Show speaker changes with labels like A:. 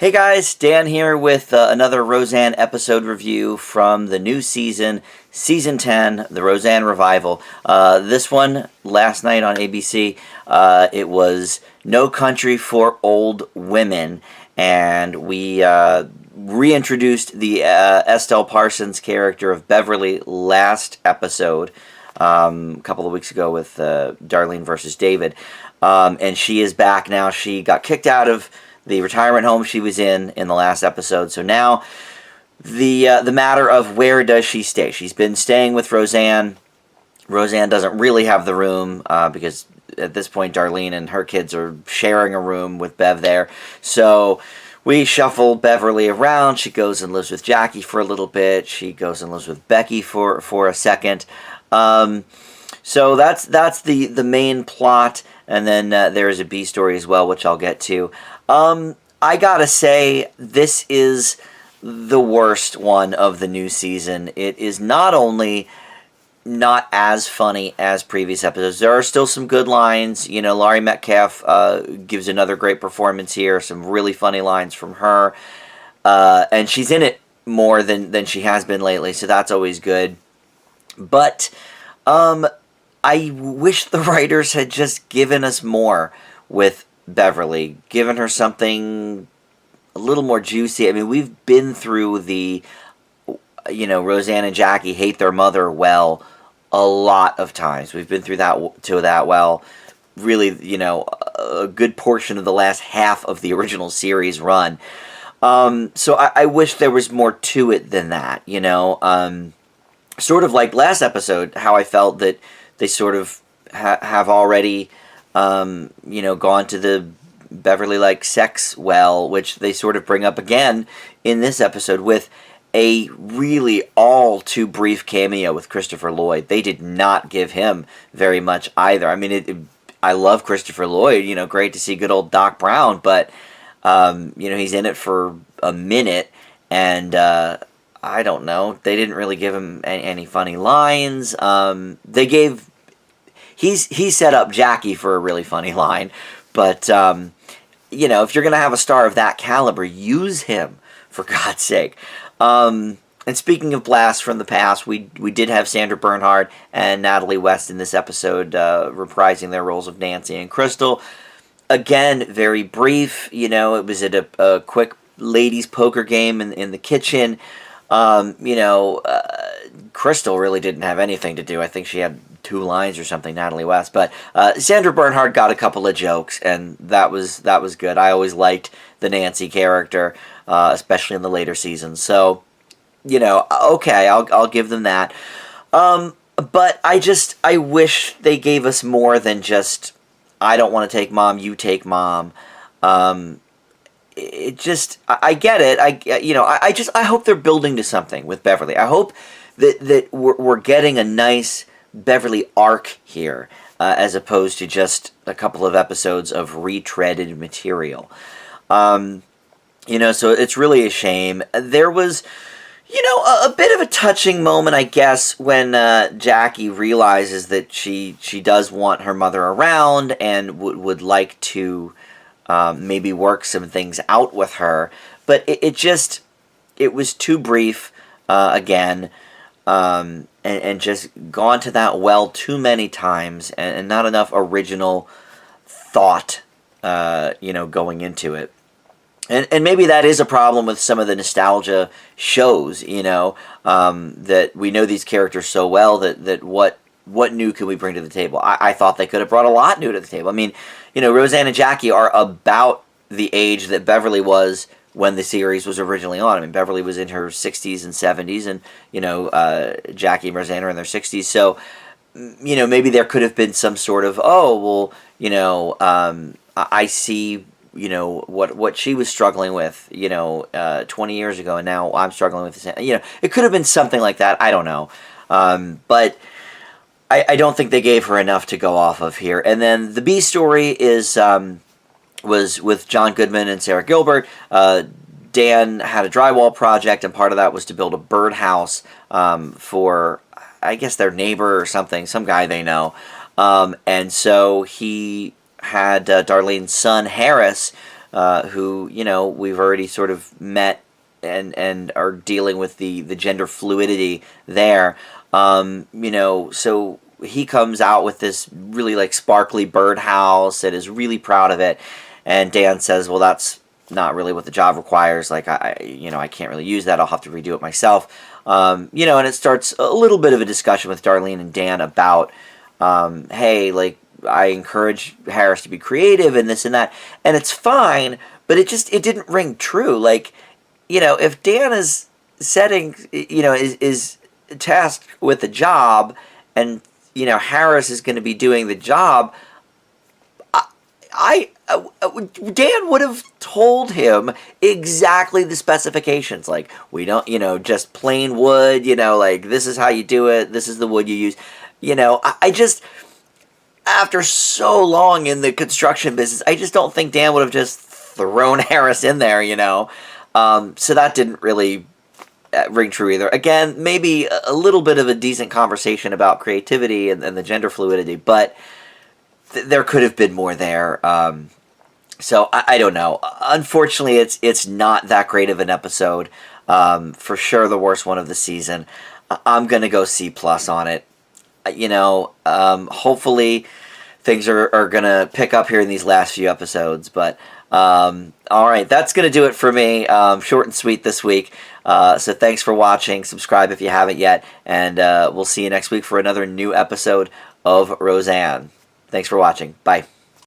A: Hey guys, Dan here with another Roseanne episode review from the new season, Season 10, the Roseanne Revival. This one, last night on ABC, it was No Country for Old Women, and we reintroduced the Estelle Parsons character of Beverly last episode, a couple of weeks ago with Darlene versus David, and she is back now. She got kicked out of the retirement home she was in the last episode. So now the matter of where does she stay? She's been staying with Roseanne. Roseanne doesn't really have the room because at this point Darlene and her kids are sharing a room with Bev there. So we shuffle Beverly around. She goes and lives with Jackie for a little bit. She goes and lives with Becky for a second. So that's the main plot. And then there's a B story as well, which I'll get to. I gotta say, this is the worst one of the new season. It is not only not as funny as previous episodes. There are still some good lines. You know, Laurie Metcalf gives another great performance here. Some really funny lines from her. And she's in it more than she has been lately, so that's always good. But I wish the writers had just given us more with Beverly, given her something a little more juicy. I mean, we've been through the, Roseanne and Jackie hate their mother well a lot of times. We've been through that well, really, a good portion of the last half of the original series run. So I wish there was more to it than that, sort of like last episode, how I felt that they sort of have already gone to the Beverly-like sex well, which they sort of bring up again in this episode with a really all too brief cameo with Christopher Lloyd. They did not give him very much either. I mean, I love Christopher Lloyd, great to see good old Doc Brown, but, he's in it for a minute, and I don't know. They didn't really give him any funny lines. He set up Jackie for a really funny line, but, if you're going to have a star of that caliber, use him, for God's sake. And speaking of blasts from the past, we did have Sandra Bernhard and Natalie West in this episode, reprising their roles of Nancy and Crystal. Again, very brief, it was at a quick ladies' poker game in the kitchen. Crystal really didn't have anything to do. I think she had 2 lines or something, Natalie West. But Sandra Bernhard got a couple of jokes, and that was good. I always liked the Nancy character, especially in the later seasons. So, okay, I'll give them that. But I wish they gave us more than just, I don't want to take mom, you take mom. It just, I get it. I hope they're building to something with Beverly. I hope that we're getting a nice Beverly arc here, as opposed to just a couple of episodes of retreaded material. So it's really a shame. There was, a bit of a touching moment, I guess, when Jackie realizes that she does want her mother around and would like to maybe work some things out with her. But it was too brief, again, and just gone to that well too many times, and not enough original thought, going into it. And maybe that is a problem with some of the nostalgia shows, that we know these characters so well that what new can we bring to the table? I thought they could have brought a lot new to the table. I mean, Roseanne and Jackie are about the age that Beverly was when the series was originally on. I mean, Beverly was in her 60s and 70s, and, Jackie and Roseanne are in their 60s. So, maybe there could have been some sort of, I see, what she was struggling with, 20 years ago, and now I'm struggling with the same. It could have been something like that. I don't know. But I don't think they gave her enough to go off of here. And then the B story is was with John Goodman and Sarah Gilbert. Dan had a drywall project, and part of that was to build a birdhouse for, I guess, their neighbor or something, some guy they know. And so he had Darlene's son, Harris, who, we've already sort of met and are dealing with the gender fluidity there. So he comes out with this really like sparkly birdhouse and is really proud of it. And Dan says, well, that's not really what the job requires. Like, I can't really use that. I'll have to redo it myself. And it starts a little bit of a discussion with Darlene and Dan about, hey, like, I encourage Harris to be creative and this and that. And it's fine, but it didn't ring true. Like, if Dan is setting, is tasked with the job and, Harris is going to be doing the job, Dan would have told him exactly the specifications. Like, we don't, just plain wood, like, this is how you do it. This is the wood you use. I just, after so long in the construction business, I just don't think Dan would have just thrown Harris in there, So that didn't really ring true either. Again, maybe a little bit of a decent conversation about creativity and the gender fluidity, but there could have been more there. So I don't know. Unfortunately, it's not that great of an episode. For sure, the worst one of the season. I'm gonna go C+ on it. Hopefully things are gonna pick up here in these last few episodes. But all right, that's gonna do it for me. Short and sweet this week. So thanks for watching. Subscribe if you haven't yet, and we'll see you next week for another new episode of Roseanne. Thanks for watching. Bye.